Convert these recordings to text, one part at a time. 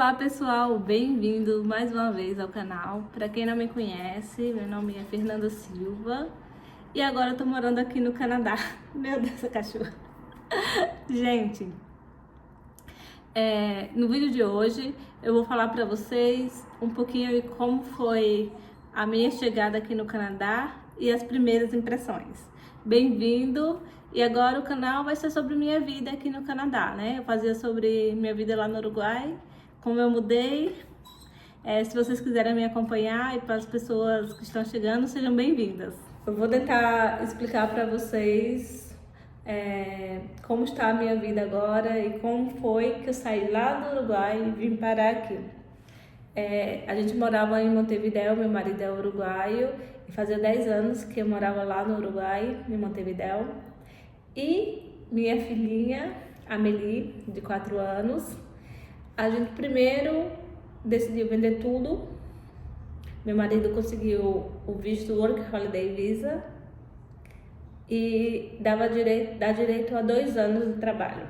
Olá pessoal, bem-vindo mais uma vez ao canal. Para quem não me conhece, meu nome é Fernanda Silva e agora eu tô morando aqui no Canadá. Meu Deus, essa cachorra. Gente, no vídeo de hoje eu vou falar para vocês um pouquinho de como foi a minha chegada aqui no Canadá e as primeiras impressões. Bem-vindo! E agora o canal vai ser sobre minha vida aqui no Canadá, né? Eu fazia sobre minha vida lá no Uruguai, como eu mudei. Se vocês quiserem me acompanhar e para as pessoas que estão chegando, sejam bem-vindas. Eu vou tentar explicar para vocês como está a minha vida agora e como foi que eu saí lá do Uruguai e vim parar aqui. A gente morava em Montevidéu, meu marido é uruguaio e fazia 10 anos que eu morava lá no Uruguai, em Montevidéu. E minha filhinha, Amelie, de 4 anos, a gente primeiro decidiu vender tudo. Meu marido conseguiu o visto Work Holiday Visa e dá direito a 2 anos de trabalho.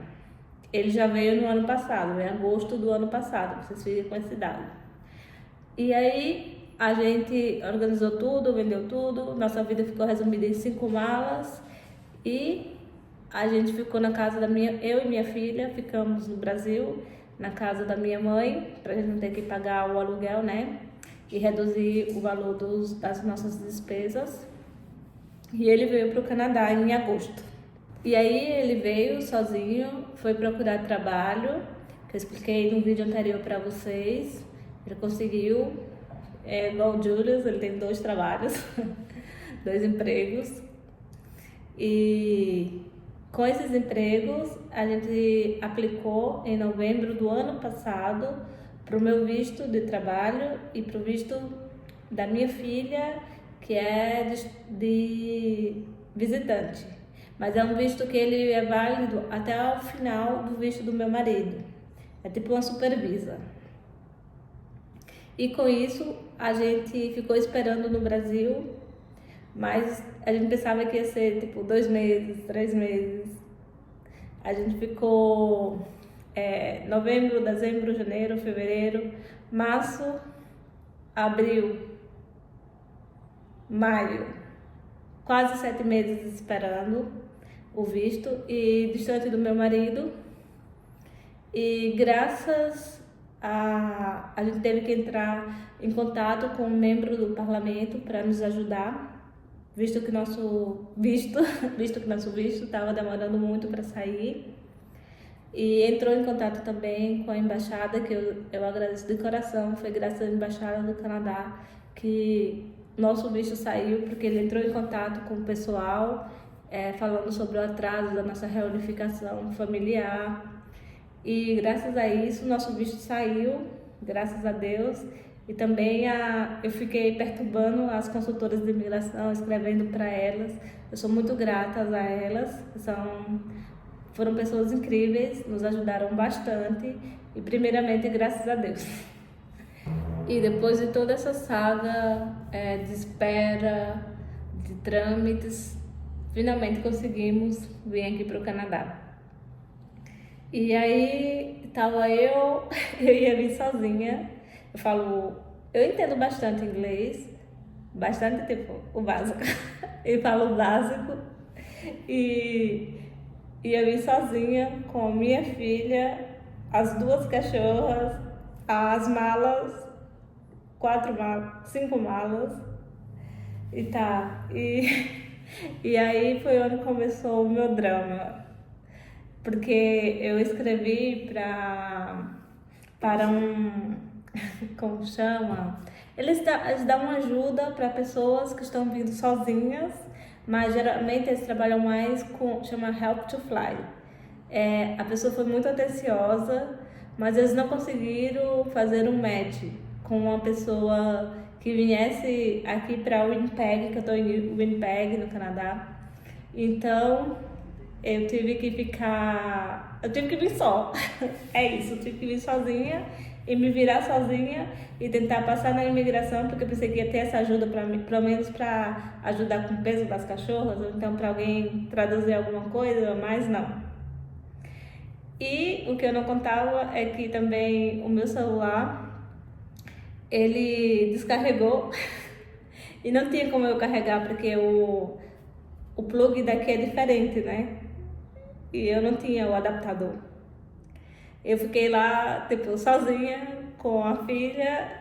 Ele já veio no ano passado, em agosto do ano passado, vocês ficam com esse dado. E aí a gente organizou tudo, vendeu tudo, nossa vida ficou resumida em 5 malas e a gente ficou na casa eu e minha filha, ficamos no Brasil, na casa da minha mãe, pra gente não ter que pagar o aluguel, né? E reduzir o valor das nossas despesas. E ele veio pro Canadá em agosto. E aí ele veio sozinho, foi procurar trabalho, que eu expliquei no vídeo anterior pra vocês. Ele conseguiu, igual o Julius, ele tem 2 trabalhos, 2 empregos. E com esses empregos, a gente aplicou em novembro do ano passado para o meu visto de trabalho e para o visto da minha filha, que é de visitante. Mas é um visto que ele é válido até o final do visto do meu marido. É tipo uma supervisa. E com isso, a gente ficou esperando no Brasil, mas a gente pensava que ia ser tipo 2 meses, 3 meses. A gente ficou novembro, dezembro, janeiro, fevereiro, março, abril, maio. Quase 7 meses esperando o visto e distante do meu marido. E graças a gente teve que entrar em contato com um membro do parlamento para nos ajudar. Visto que nosso visto estava demorando muito para sair. E entrou em contato também com a embaixada, que eu agradeço de coração. Foi graças à embaixada do Canadá que nosso visto saiu, porque ele entrou em contato com o pessoal, falando sobre o atraso da nossa reunificação familiar. E graças a isso, nosso visto saiu, graças a Deus. E também eu fiquei perturbando as consultoras de imigração, escrevendo para elas. Eu sou muito grata a elas, foram pessoas incríveis, nos ajudaram bastante e primeiramente graças a Deus. E depois de toda essa saga de espera, de trâmites, finalmente conseguimos vir aqui para o Canadá. E aí estava eu ia vir sozinha. Eu entendo bastante inglês, bastante tipo o básico. Eu falo o básico e ia vir sozinha com a minha filha, as 2 cachorras, as malas, 5 malas e tá. E aí foi onde começou o meu drama, porque eu escrevi para como chama? Eles dão uma ajuda para pessoas que estão vindo sozinhas, mas geralmente eles trabalham mais chama Help to Fly. A pessoa foi muito atenciosa, mas eles não conseguiram fazer um match com uma pessoa que viesse aqui para Winnipeg, que eu estou em Winnipeg, no Canadá. Então eu tive que vir só. É isso, eu tive que vir sozinha e me virar sozinha e tentar passar na imigração, porque eu pensei que ia ter essa ajuda para mim, pelo menos para ajudar com o peso das cachorras, ou então para alguém traduzir alguma coisa, mas não. E o que eu não contava é que também o meu celular, ele descarregou e não tinha como eu carregar porque o plug daqui é diferente, né? E eu não tinha o adaptador. Eu fiquei lá, tipo, sozinha, com a filha,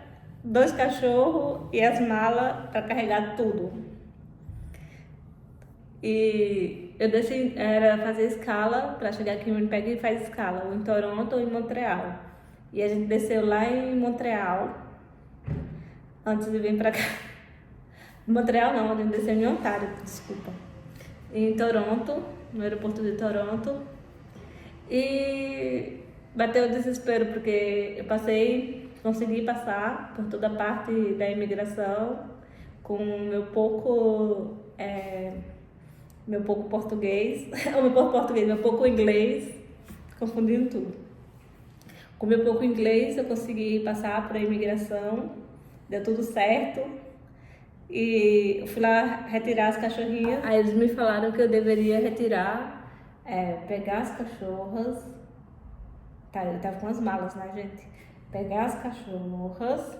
2 cachorros e as malas para carregar tudo. E eu decidi, era fazer escala para chegar aqui em Winnipeg e faz escala, ou em Toronto ou em Montreal. E a gente desceu lá em Montreal, antes de vir para cá. Montreal não, a gente desceu em Ontário, desculpa. Em Toronto, no aeroporto de Toronto. E bateu o desespero, porque eu consegui passar por toda a parte da imigração com meu pouco português, meu pouco inglês, confundindo tudo. Com meu pouco inglês eu consegui passar para a imigração, deu tudo certo. E eu fui lá retirar as cachorrinhas. Aí eles me falaram que eu deveria retirar, pegar as cachorras. Tá, eu tava com as malas, né, gente? Pegar as cachorras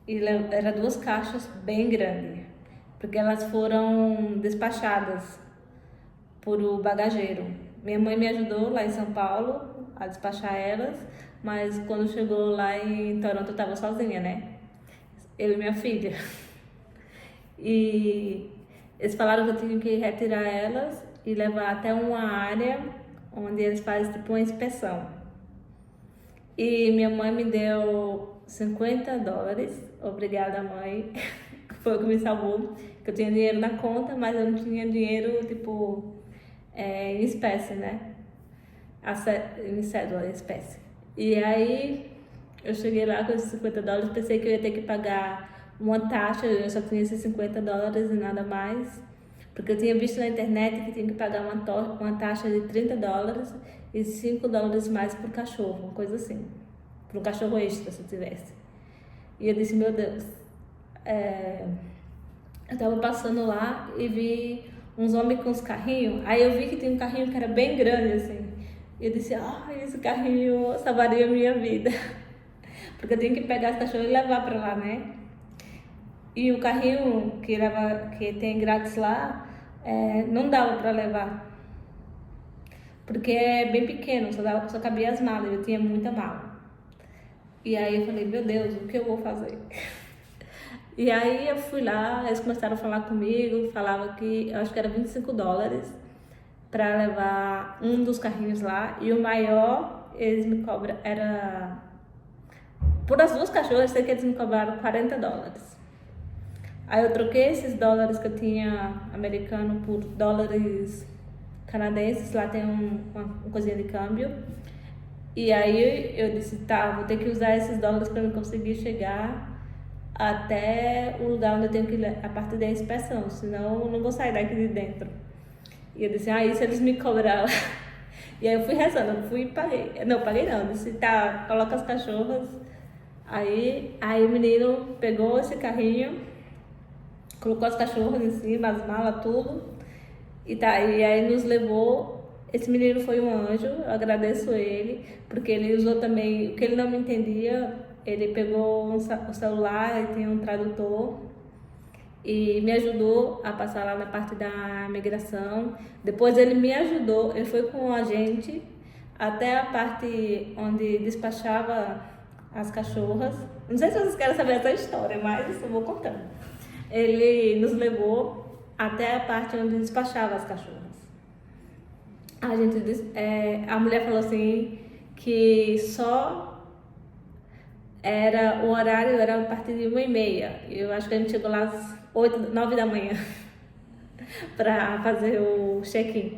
e era 2 caixas bem grandes, porque elas foram despachadas por o bagageiro. Minha mãe me ajudou lá em São Paulo a despachar elas, mas quando chegou lá em Toronto eu tava sozinha, né? Eu e minha filha. E eles falaram que eu tinha que retirar elas e levar até uma área onde eles fazem tipo uma inspeção. E minha mãe me deu $50. Obrigada, mãe. Foi o que me salvou. Que eu tinha dinheiro na conta, mas eu não tinha dinheiro, tipo, em espécie, né? Em cédula, em espécie. E aí, eu cheguei lá com esses $50, pensei que eu ia ter que pagar uma taxa, eu só tinha esses $50 e nada mais. Porque eu tinha visto na internet que tinha que pagar uma taxa de $30 e $5 mais por cachorro, uma coisa assim. Por um cachorro extra, se eu tivesse. E eu disse, meu Deus. Eu tava passando lá e vi uns homens com uns carrinhos. Aí eu vi que tinha um carrinho que era bem grande, assim. E eu disse, esse carrinho salvaria a minha vida. Porque eu tinha que pegar esse cachorro e levar pra lá, né? E o carrinho que tem grátis lá, não dava pra levar. Porque é bem pequeno, só cabia as malas, eu tinha muita mala. E aí eu falei, meu Deus, o que eu vou fazer? E aí eu fui lá, eles começaram a falar comigo, falava que eu acho que era $25 para levar um dos carrinhos lá, e o maior eles me cobram, por as 2 cachorras, eu sei que eles me cobraram $40. Aí eu troquei esses dólares que eu tinha americano por dólares canadenses, lá tem uma coisinha de câmbio. E aí eu disse, tá, vou ter que usar esses dólares para eu conseguir chegar até o lugar onde eu tenho que ir a partir da inspeção, senão eu não vou sair daqui de dentro. E eu disse, isso eles me cobraram. E aí eu fui rezando, eu fui e paguei. Não, paguei não, eu disse, tá, coloca as cachorras. Aí o menino pegou esse carrinho, colocou as cachorras em cima, as malas, tudo. E aí nos levou. Esse menino foi um anjo, eu agradeço ele, porque ele usou também, o que ele não me entendia, ele pegou o celular e tem um tradutor e me ajudou a passar lá na parte da imigração. Depois ele me ajudou, ele foi com a gente até a parte onde despachava as cachorras. Não sei se vocês querem saber essa história, mas eu vou contando. Ele nos levou até a parte onde despachava as cachorras. A mulher falou assim que só o horário era a partir de 1h30. Eu acho que a gente chegou lá às 9 da manhã para fazer o check-in.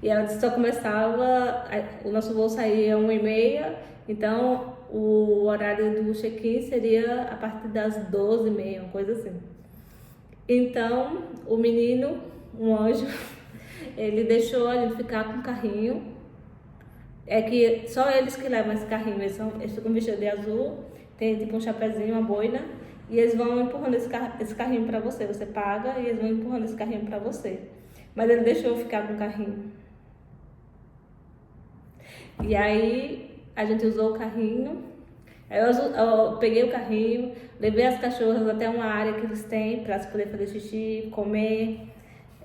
E ela disse que só começava, o nosso voo saía às 1h30, então o horário do check-in seria a partir das 12h30, uma coisa assim. Então o menino, um anjo, ele deixou a gente ficar com o carrinho. É que só eles que levam esse carrinho, eles ficam vestidos de azul, tem tipo um chapéuzinho, uma boina, e eles vão empurrando esse carrinho pra você. Você paga e eles vão empurrando esse carrinho pra você. Mas ele deixou eu ficar com o carrinho. E aí a gente usou o carrinho. Aí eu peguei o carrinho, levei as cachorras até uma área que eles têm para poder fazer xixi, comer,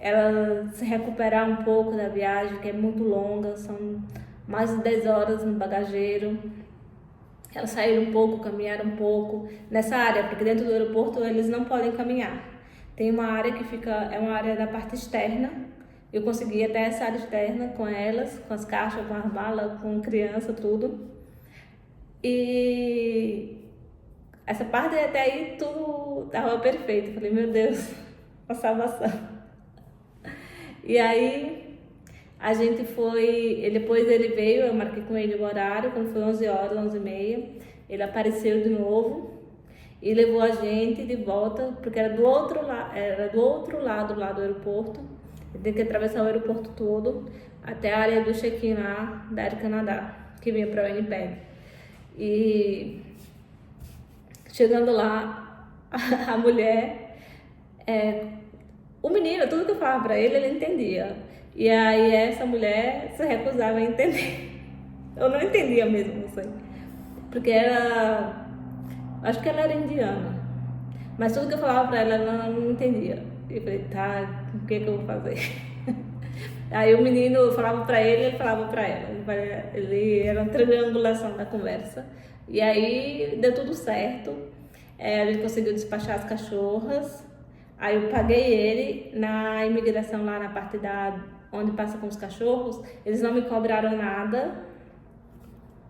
elas se recuperar um pouco da viagem, que é muito longa, são mais de 10 horas no bagageiro. Elas saíram um pouco, caminharam um pouco nessa área, porque dentro do aeroporto eles não podem caminhar. Tem uma área que é uma área da parte externa. Eu consegui até essa área externa com elas, com as caixas, com as malas, com criança, tudo. E essa parte até aí tudo tava perfeito. Falei, meu Deus, uma salvação. E aí a gente foi, depois ele veio, eu marquei com ele o horário, quando foi 11 horas, 11h30, ele apareceu de novo e levou a gente de volta, porque era do outro lado lá do aeroporto. Ele tem que atravessar o aeroporto todo até a área do check-in lá da Air Canada, que vinha para o Winnipeg. E chegando lá, a mulher, o menino, tudo que eu falava pra ele entendia. E aí essa mulher se recusava a entender. Eu não entendia mesmo, não sei. Porque acho que ela era indiana. Mas tudo que eu falava pra ela não entendia. E eu falei, tá, o que eu vou fazer? Aí o menino falava pra ele falava pra ela. Ele era uma triangulação da conversa. E aí deu tudo certo. A gente conseguiu despachar as cachorras. Aí eu paguei ele na imigração lá na parte onde passa com os cachorros. Eles não me cobraram nada.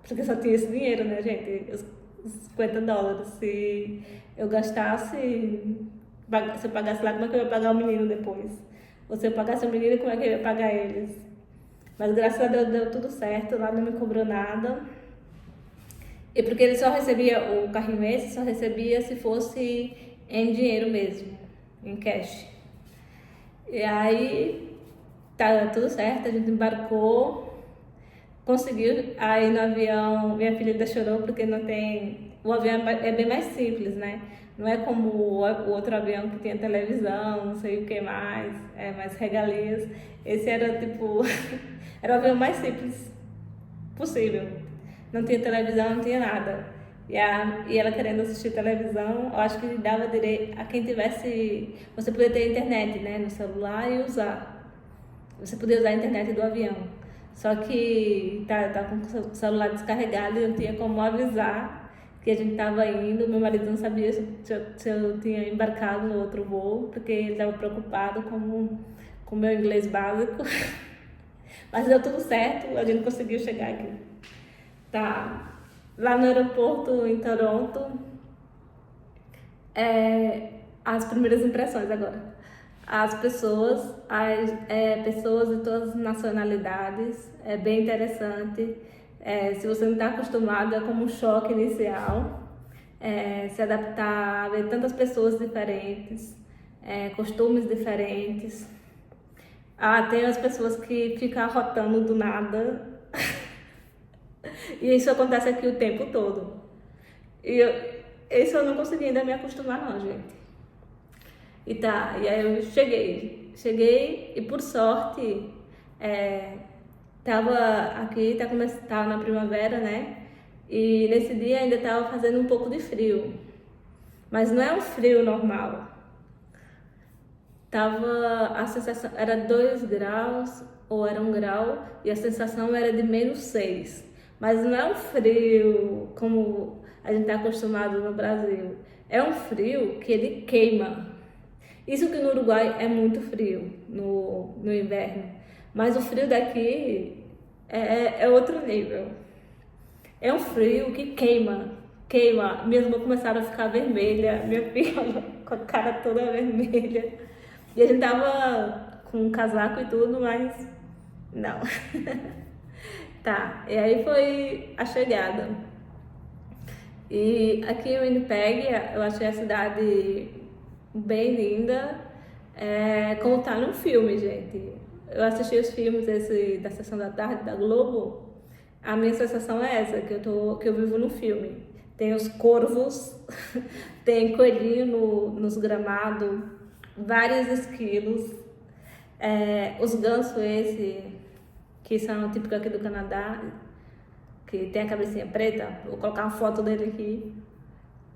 Porque só tinha esse dinheiro, né, gente? Os $50. Se eu gastasse, se eu pagasse lá, como é que eu ia pagar o menino depois? Ou se eu pagasse o menino, como é que eu ia pagar eles? Mas graças a Deus deu tudo certo, lá não me cobrou nada. E porque ele só recebia, o carrinho esse só recebia se fosse em dinheiro mesmo, em cash. E aí, tá tudo certo, a gente embarcou, conseguiu. Aí no avião, minha filha ainda chorou porque não tem... O avião é bem mais simples, né? Não é como o outro avião que tinha televisão, não sei o que mais, mais regalias. Esse era tipo, era o avião mais simples possível. Não tinha televisão, não tinha nada. E ela querendo assistir televisão, eu acho que dava direito a quem tivesse... Você podia ter internet, né, no celular e usar. Você podia usar a internet do avião. Só que tá com o celular descarregado e não tinha como avisar que a gente estava indo. Meu marido não sabia se eu tinha embarcado no outro voo, porque ele estava preocupado com o meu inglês básico. Mas deu tudo certo, a gente conseguiu chegar aqui. Tá, lá no aeroporto em Toronto, as primeiras impressões agora. As pessoas, pessoas de todas as nacionalidades, é bem interessante. Se você não está acostumado, é como um choque inicial. Se adaptar a ver tantas pessoas diferentes, costumes diferentes. Tem as pessoas que ficam arrotando do nada. E isso acontece aqui o tempo todo. Isso eu não consegui ainda me acostumar não, gente. E aí eu cheguei e por sorte, tava na primavera, né? E nesse dia ainda tava fazendo um pouco de frio. Mas não é um frio normal. A sensação era 2 graus ou era 1 grau e a sensação era de -6. Mas não é um frio como a gente está acostumado no Brasil. É um frio que ele queima. Isso que no Uruguai é muito frio no inverno. Mas o frio daqui é outro nível. É um frio que queima. Minhas mãos começaram a ficar vermelha. Minha filha com a cara toda vermelha. E a gente tava com um casaco e tudo, mas não. Tá, e aí foi a chegada. E aqui em Winnipeg, eu achei a cidade bem linda, como tá num filme, gente. Eu assisti os filmes da Sessão da Tarde da Globo, a minha sensação é essa, que eu vivo no filme. Tem os corvos, tem coelhinho nos gramados, vários esquilos, os gansos que são típicos aqui do Canadá, que tem a cabecinha preta. Vou colocar uma foto dele aqui.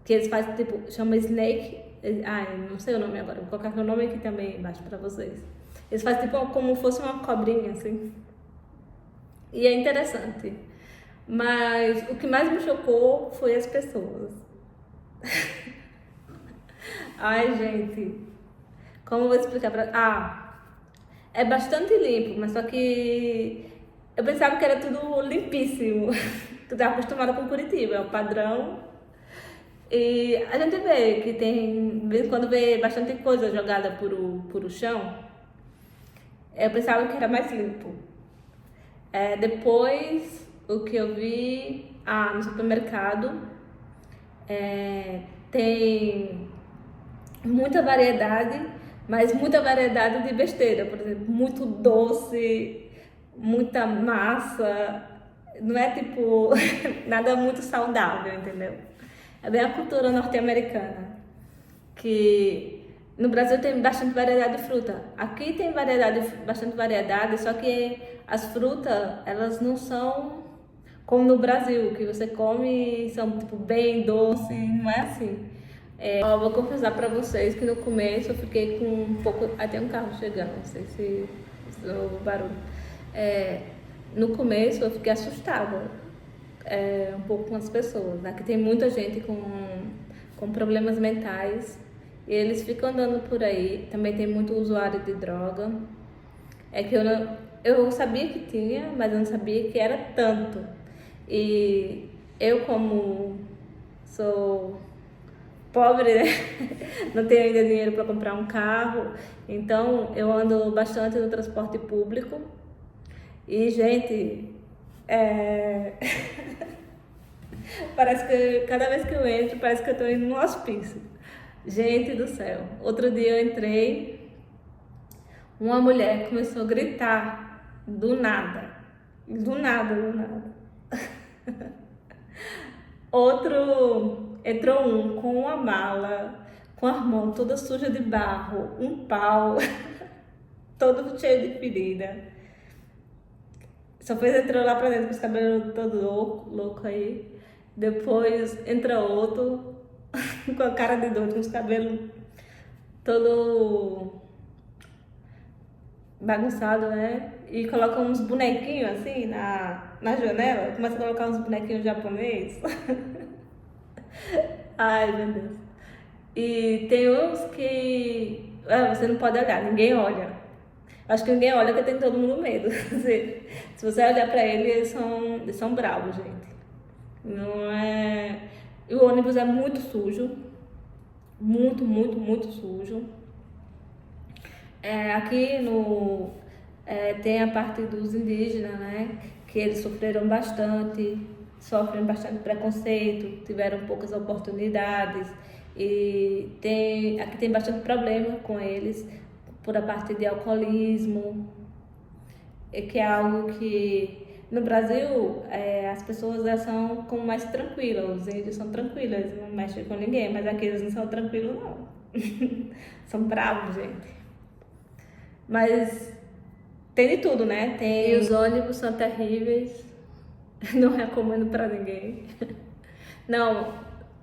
Que eles fazem, tipo, chama Snake. Ai, não sei o nome agora. Vou colocar o nome aqui também embaixo pra vocês. Eles fazem, tipo, como fosse uma cobrinha, assim. E é interessante. Mas o que mais me chocou foi as pessoas. Ai, gente. Como eu vou explicar pra... é bastante limpo, mas só que... Eu pensava que era tudo limpíssimo. Tu tá acostumada com Curitiba, é o padrão. E a gente vê que tem... Quando vê bastante coisa jogada por o chão, eu pensava que era mais limpo. Depois, o que eu vi... no supermercado, tem muita variedade, mas muita variedade de besteira. Por exemplo, muito doce, muita massa. Não é tipo nada muito saudável, entendeu? É bem a cultura norte-americana. Que no Brasil tem bastante variedade de fruta. Aqui tem bastante variedade, só que as frutas, elas não são como no Brasil, que você come e são tipo bem doce, não é assim. Eu vou confessar pra vocês que no começo eu fiquei com um pouco... Tem um carro chegando, não sei se ouve o barulho. No começo eu fiquei assustada um pouco com as pessoas. Aqui tem muita gente com problemas mentais e eles ficam andando por aí. Também tem muito usuário de droga. Eu sabia que tinha, mas eu não sabia que era tanto. E eu, como sou pobre, né? Não tenho ainda dinheiro para comprar um carro, então eu ando bastante no transporte público. E, gente, parece que cada vez que eu entro, parece que eu tô indo num hospício. Gente do céu, outro dia eu entrei, uma mulher começou a gritar do nada. Do nada. Entrou com uma mala, com as mãos toda suja de barro, um pau, todo cheio de ferida. Só fez entrou lá pra dentro com os cabelos todo louco aí. Depois entra outro com a cara de doido, com os cabelos todo bagunçado, né? E coloca uns bonequinhos assim na janela. Começa a colocar uns bonequinhos japoneses. Ai, meu Deus. E tem uns que você não pode olhar, ninguém olha. Acho que ninguém olha porque tem todo mundo medo. Se você olhar pra eles são bravos, gente. Não é... E o ônibus é muito sujo. Muito sujo. Aqui tem a parte dos indígenas, né? Que eles sofrem bastante preconceito, tiveram poucas oportunidades e aqui tem bastante problema com eles por a parte de alcoolismo, que é algo que no Brasil as pessoas são como mais tranquilas, os índios são tranquilos, eles não mexem com ninguém, mas aqui eles não são tranquilos não, são bravos, gente. Mas tem de tudo, né? E os ônibus são terríveis. Não recomendo pra ninguém. Não,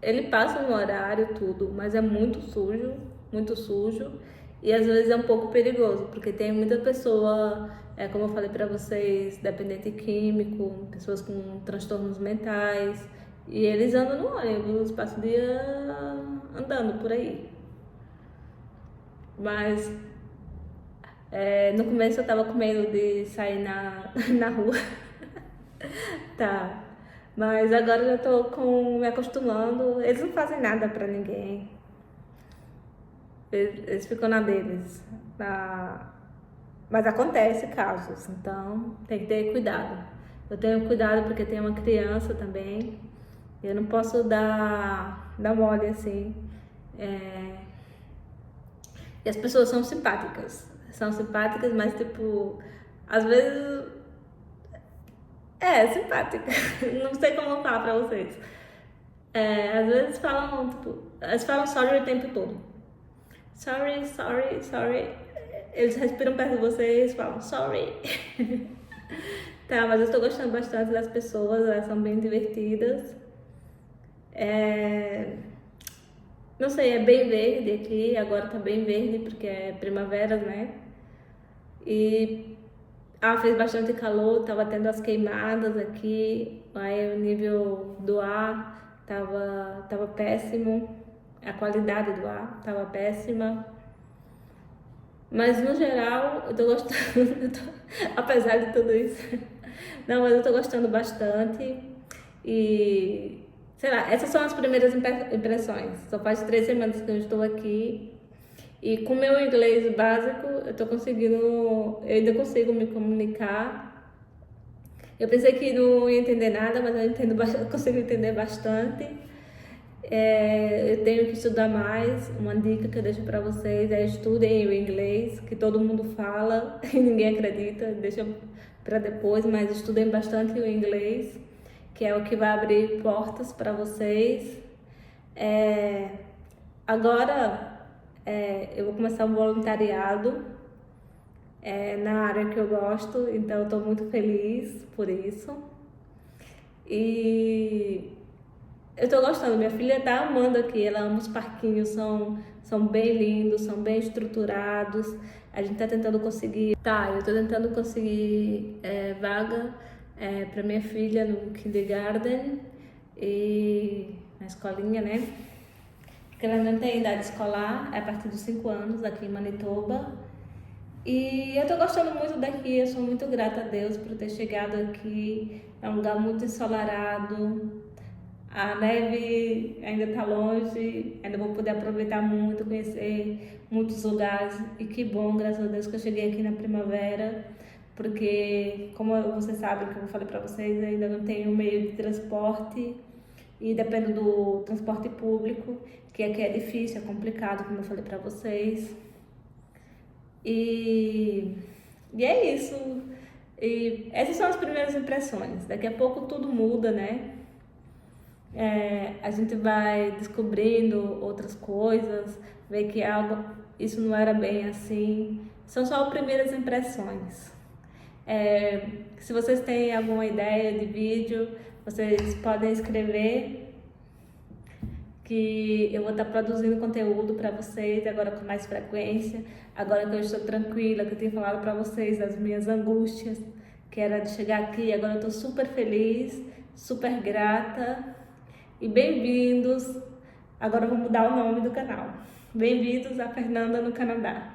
ele passa no horário, tudo, mas é muito sujo. E às vezes é um pouco perigoso, porque tem muita pessoa, como eu falei pra vocês, dependente químico, pessoas com transtornos mentais. E eles andam no ônibus, passam o dia andando por aí. Mas no começo eu tava com medo de sair na rua. Tá, mas agora eu já tô me acostumando. Eles não fazem nada pra ninguém. Eles ficam na deles. Mas acontece casos, então tem que ter cuidado. Eu tenho cuidado porque tem uma criança também. Eu não posso dar mole assim. E as pessoas são simpáticas. Mas tipo, às vezes simpática. Não sei como falar pra vocês. Às vezes eles falam sorry o tempo todo. Sorry. Eles respiram perto de vocês e falam sorry. Tá, mas eu tô gostando bastante das pessoas, elas são bem divertidas. É... Não sei, é bem verde aqui, agora tá bem verde porque é primavera, né? E fez bastante calor, tava tendo as queimadas aqui, aí o nível do ar tava péssimo, a qualidade do ar tava péssima. Mas no geral, eu tô gostando, apesar de tudo isso. Não, mas eu tô gostando bastante. E, sei lá, essas são as primeiras impressões. Só faz 3 semanas que eu estou aqui. E com o meu inglês básico, eu ainda consigo me comunicar. Eu pensei que não ia entender nada, mas eu consigo entender bastante. Eu tenho que estudar mais. Uma dica que eu deixo para vocês é estudem o inglês, que todo mundo fala e ninguém acredita. Deixa para depois, mas estudem bastante o inglês, que é o que vai abrir portas para vocês. Agora eu vou começar um voluntariado na área que eu gosto, então eu estou muito feliz por isso. E eu tô gostando, minha filha tá amando aqui, ela ama os parquinhos, são bem lindos, são bem estruturados. A gente tá tentando conseguir, eu tô tentando conseguir vaga para minha filha no kindergarten e na escolinha, né? Porque ela não tem idade escolar, é a partir dos 5 anos aqui em Manitoba. E eu tô gostando muito daqui, eu sou muito grata a Deus por ter chegado aqui. É um lugar muito ensolarado. A neve ainda tá longe, ainda vou poder aproveitar muito, conhecer muitos lugares. E que bom, graças a Deus, que eu cheguei aqui na primavera. Porque, como vocês sabem, que eu falei pra vocês, eu ainda não tenho meio de transporte. E dependo do transporte público, que aqui é difícil, é complicado, como eu falei pra vocês. E é isso. E essas são as primeiras impressões. Daqui a pouco tudo muda, né? A gente vai descobrindo outras coisas, ver que isso não era bem assim. São só primeiras impressões. Se vocês têm alguma ideia de vídeo, vocês podem escrever, que eu vou estar produzindo conteúdo para vocês agora com mais frequência. Agora que eu estou tranquila, que eu tenho falado para vocês das minhas angústias, que era de chegar aqui, agora eu estou super feliz, super grata. E bem-vindos, agora eu vou mudar o nome do canal. Bem-vindos a Fernanda no Canadá.